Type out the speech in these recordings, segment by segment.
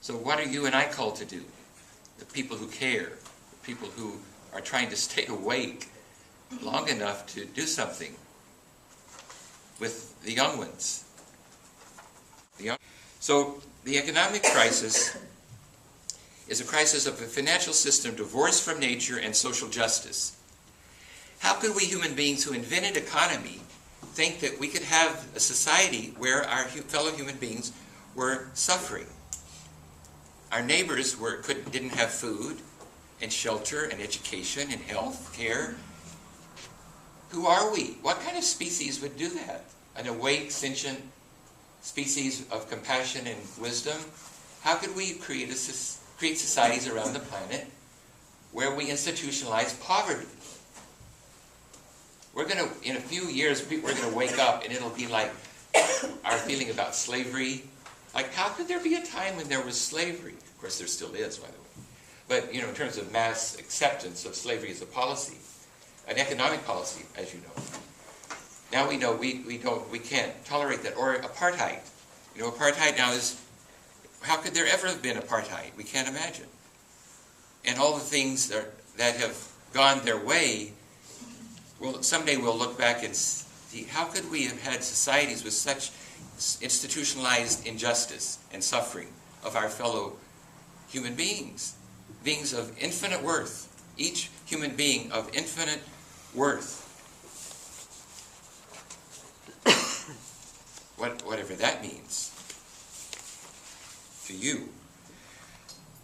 So what are you and I called to do? The people who care, the people who are trying to stay awake long enough to do something with the young ones. So the economic crisis is a crisis of a financial system divorced from nature and social justice. How could we human beings who invented economy think that we could have a society where our fellow human beings were suffering? Our neighbors didn't have food and shelter and education and health care. Who are we? What kind of species would do that? An awake, sentient species of compassion and wisdom? How could we create societies around the planet where we institutionalize poverty? In a few years, we're going to wake up and it'll be like our feeling about slavery. Like, how could there be a time when there was slavery? Of course, there still is, by the way. But, in terms of mass acceptance of slavery as a policy, an economic policy, as you know. Now we know we can't tolerate that. Or apartheid. Apartheid now is, how could there ever have been apartheid? We can't imagine. And all the things that have gone their way, well, someday we'll look back and see, how could we have had societies with such institutionalized injustice and suffering of our fellow human beings? Beings of infinite worth. Each human being of infinite worth. Whatever that means to you.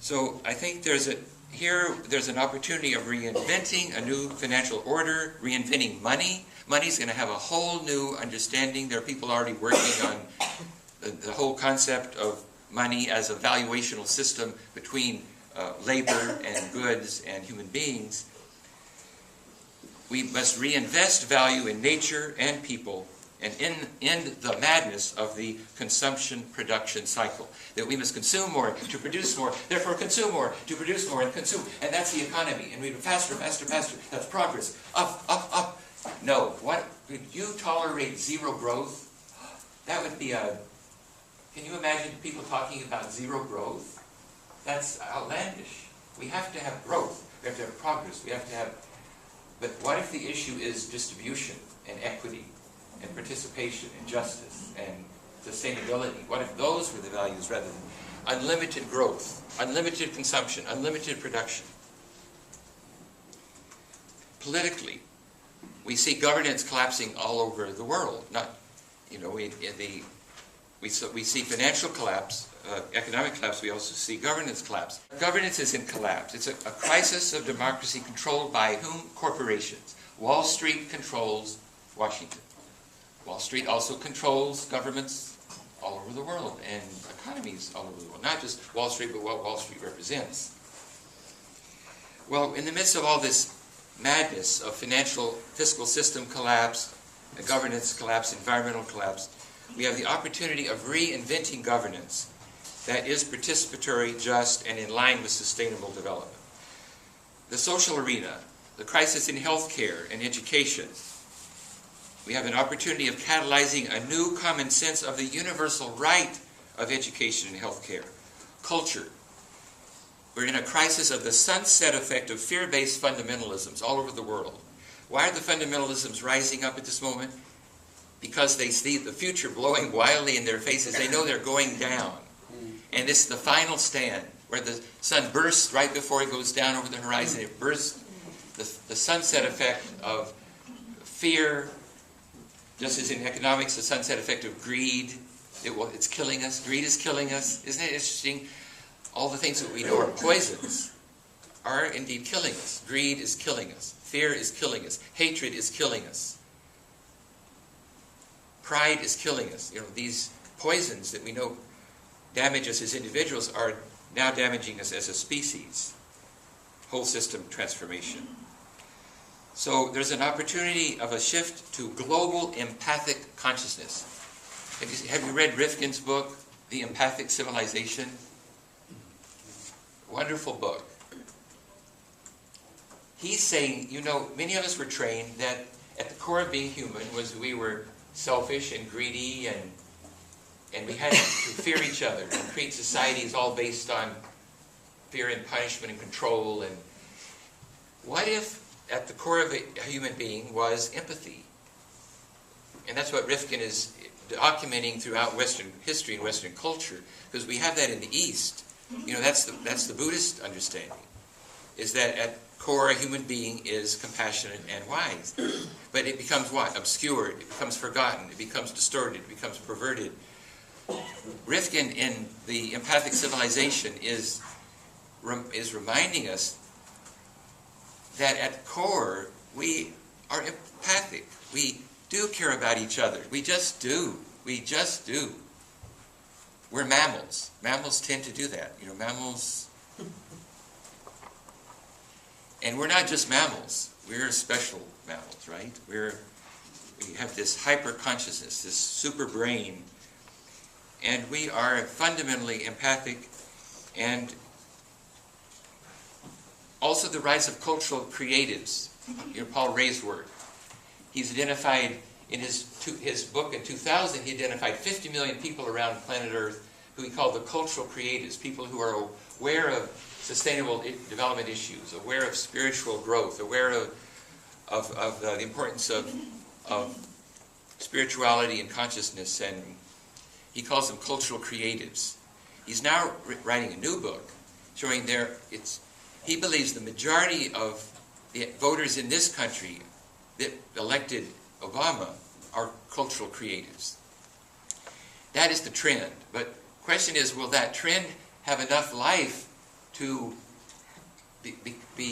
So I think there's an opportunity of reinventing a new financial order, reinventing money. Money's going to have a whole new understanding. There are people already working on the whole concept of money as a valuational system between labor and goods and human beings. We must reinvest value in nature and people and end the madness of the consumption-production cycle. That we must consume more to produce more, therefore consume more to produce more and consume. And that's the economy. And we do faster, faster, faster. That's progress. Up, up, up. No. What? Could you tolerate zero growth? That would be a... Can you imagine people talking about zero growth? That's outlandish. We have to have growth. We have to have progress. We have to have... But what if the issue is distribution and equity and participation and justice and sustainability? What if those were the values rather than unlimited growth, unlimited consumption, unlimited production? Politically, we see governance collapsing all over the world. We see financial collapse, economic collapse. We also see governance collapse. Governance is in collapse. It's a crisis of democracy controlled by whom? Corporations. Wall Street controls Washington. Wall Street also controls governments all over the world and economies all over the world. Not just Wall Street, but what Wall Street represents. Well, in the midst of all this madness of fiscal system collapse, governance collapse, environmental collapse, we have the opportunity of reinventing governance that is participatory, just, and in line with sustainable development. The social arena, the crisis in healthcare and education, we have an opportunity of catalyzing a new common sense of the universal right of education and healthcare. Culture. We're in a crisis of the sunset effect of fear-based fundamentalisms all over the world. Why are the fundamentalisms rising up at this moment? Because they see the future blowing wildly in their faces. They know they're going down. And this is the final stand, where the sun bursts right before it goes down over the horizon. It bursts. The sunset effect of fear, just as in economics, the sunset effect of greed. It's killing us. Greed is killing us. Isn't it interesting? All the things that we know are poisons are indeed killing us. Greed is killing us. Fear is killing us. Hatred is killing us. Pride is killing us. These poisons that we know damage us as individuals are now damaging us as a species. Whole system transformation. So there's an opportunity of a shift to global empathic consciousness. Have you read Rifkin's book, The Empathic Civilization? Wonderful book. He's saying, many of us were trained that at the core of being human was we were selfish and greedy And we had to fear each other and create societies all based on fear and punishment and control. And what if at the core of a human being was empathy? And that's what Rifkin is documenting throughout Western history and Western culture, because we have that in the East. You know, that's the Buddhist understanding, is that at core a human being is compassionate and wise. But it becomes what? Obscured, it becomes forgotten, it becomes distorted, it becomes perverted. Rifkin in The Empathic Civilization is reminding us that at core we are empathic. We do care about each other. We just do. We just do. We're mammals. Mammals tend to do that. You know, mammals. And we're not just mammals. We're special mammals, right? We have this hyper-consciousness, this super brain. And we are fundamentally empathic. And also the rise of cultural creatives. You know, Paul Ray's work. He's identified, in his book in 2000, he identified 50 million people around planet Earth who he called the cultural creatives, people who are aware of sustainable development issues, aware of spiritual growth, aware of the importance of spirituality and consciousness, and he calls them cultural creatives. He's now writing a new book showing he believes the majority of the voters in this country that elected Obama are cultural creatives. That is the trend. But the question is, will that trend have enough life to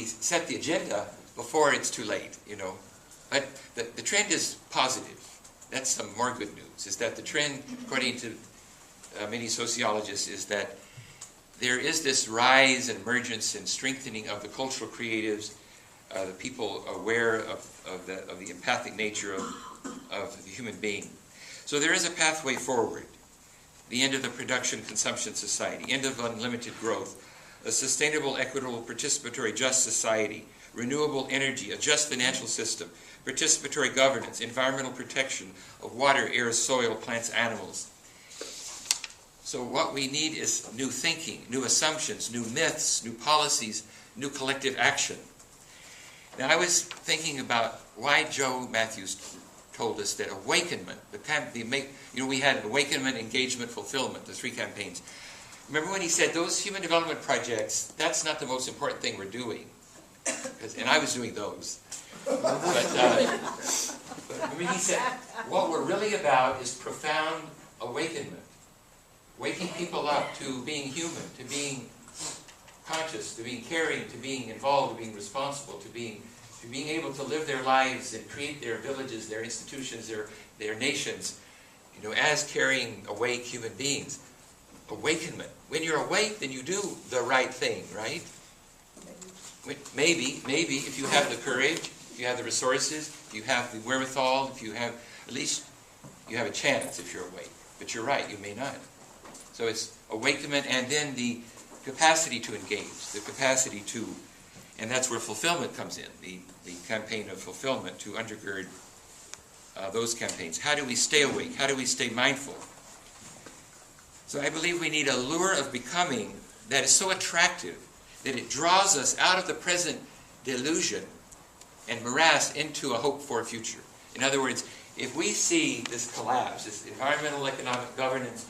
set the agenda before it's too late, you know? But the trend is positive. That's some more good news, is that the trend, according to many sociologists, is that there is this rise and emergence and strengthening of the cultural creatives, the people aware of the empathic nature of the human being. So there is a pathway forward. The end of the production-consumption society, end of unlimited growth, a sustainable, equitable, participatory, just society, renewable energy, a just financial system, participatory governance, environmental protection of water, air, soil, plants, animals. So what we need is new thinking, new assumptions, new myths, new policies, new collective action. Now, I was thinking about why Joe Matthews told us that awakenment, we had awakenment, engagement, fulfillment, the 3 campaigns. Remember when he said those human development projects, that's not the most important thing we're doing. And I was doing those. But he said, what we're really about is profound awakenment. Waking people up to being human, to being conscious, to being caring, to being involved, to being responsible, to being able to live their lives and create their villages, their institutions, their nations, you know, as caring, awake human beings. Awakenment. When you're awake, then you do the right thing, right? Maybe, if you have the courage, if you have the resources, if you have the wherewithal, at least you have a chance if you're awake. But you're right, you may not. So it's awakenment, and then the capacity to engage, the capacity to, and that's where fulfillment comes in, the campaign of fulfillment to undergird those campaigns. How do we stay awake? How do we stay mindful? So I believe we need a lure of becoming that is so attractive that it draws us out of the present delusion and morass into a hope for a future. In other words, if we see this collapse, this environmental economic governance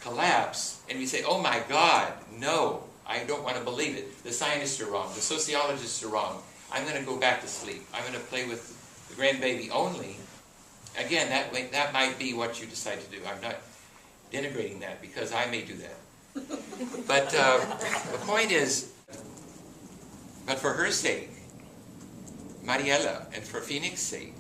collapse, and we say, oh my God, no, I don't want to believe it. The scientists are wrong. The sociologists are wrong. I'm going to go back to sleep. I'm going to play with the grandbaby only. Again, that might be what you decide to do. I'm not denigrating that because I may do that. But the point is, but for her sake, Mariela, and for Phoenix's sake,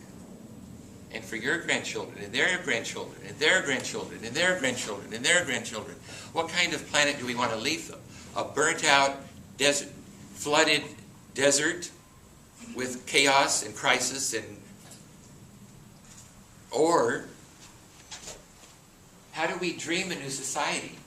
and for your grandchildren, and their grandchildren, and their grandchildren, and their grandchildren, and their grandchildren, what kind of planet do we want to leave them? A burnt-out, desert, flooded desert with chaos and crisis, or how do we dream a new society